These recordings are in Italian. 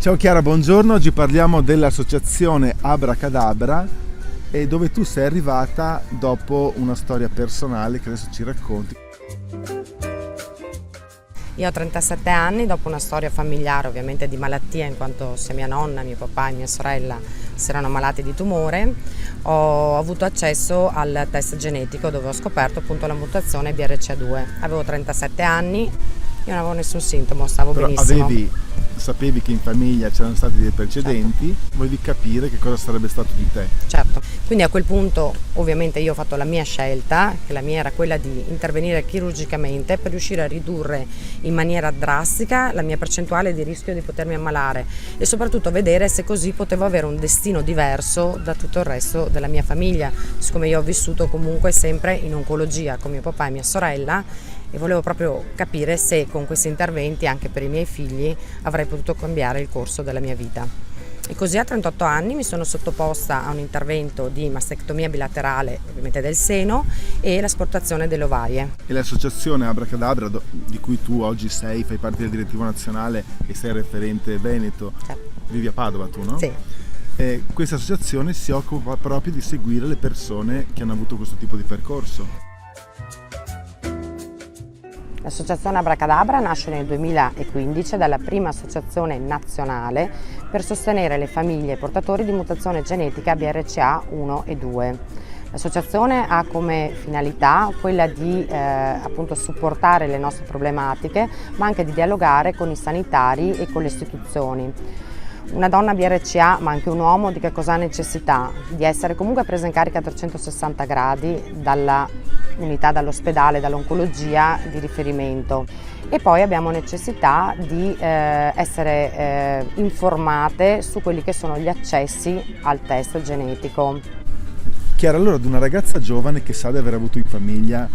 Ciao Chiara, buongiorno. Oggi parliamo dell'associazione Abracadabra e dove tu sei arrivata dopo una storia personale che adesso ci racconti. Io ho 37 anni, dopo una storia familiare ovviamente di malattia, in quanto sia mia nonna, mio papà e mia sorella si erano malati di tumore, ho avuto accesso al test genetico dove ho scoperto appunto la mutazione BRCA2. Avevo 37 anni, io non avevo nessun sintomo, stavo Però benissimo. sapevi che in famiglia c'erano stati dei precedenti, certo. Volevi capire che cosa sarebbe stato di te. Certo, quindi a quel punto ovviamente io ho fatto la mia scelta, che la mia era quella di intervenire chirurgicamente per riuscire a ridurre in maniera drastica la mia percentuale di rischio di potermi ammalare e soprattutto vedere se così potevo avere un destino diverso da tutto il resto della mia famiglia, siccome io ho vissuto comunque sempre in oncologia con mio papà e mia sorella e volevo proprio capire se con questi interventi anche per i miei figli avrei potuto cambiare il corso della mia vita. E così a 38 anni mi sono sottoposta a un intervento di mastectomia bilaterale, ovviamente del seno, e l'asportazione delle ovarie. E l'associazione Abracadabra, di cui tu oggi fai parte del direttivo nazionale e sei referente veneto, certo. Vivi a Padova tu, no? Sì. Questa associazione si occupa proprio di seguire le persone che hanno avuto questo tipo di percorso. L'associazione Abracadabra nasce nel 2015 dalla prima associazione nazionale per sostenere le famiglie portatori di mutazione genetica BRCA1 e 2. L'associazione ha come finalità quella di appunto supportare le nostre problematiche, ma anche di dialogare con i sanitari e con le istituzioni. Una donna BRCA, ma anche un uomo, di che cosa ha necessità? Di essere comunque presa in carica a 360 gradi dalla unità, dall'ospedale, dall'oncologia di riferimento. E poi abbiamo necessità di essere informate su quelli che sono gli accessi al test genetico. Chiara, allora ad una ragazza giovane che sa di aver avuto in famiglia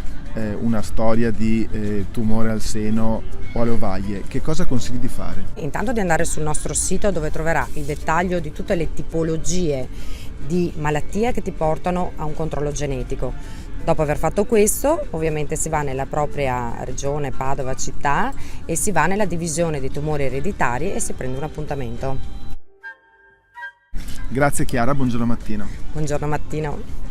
una storia di tumore al seno o alle ovaie, che cosa consigli di fare? Intanto di andare sul nostro sito dove troverà il dettaglio di tutte le tipologie di malattie che ti portano a un controllo genetico. Dopo aver fatto questo, ovviamente si va nella propria regione, Padova, città, e si va nella divisione di tumori ereditari e si prende un appuntamento. Grazie Chiara, buongiorno Mattino. Buongiorno Mattino.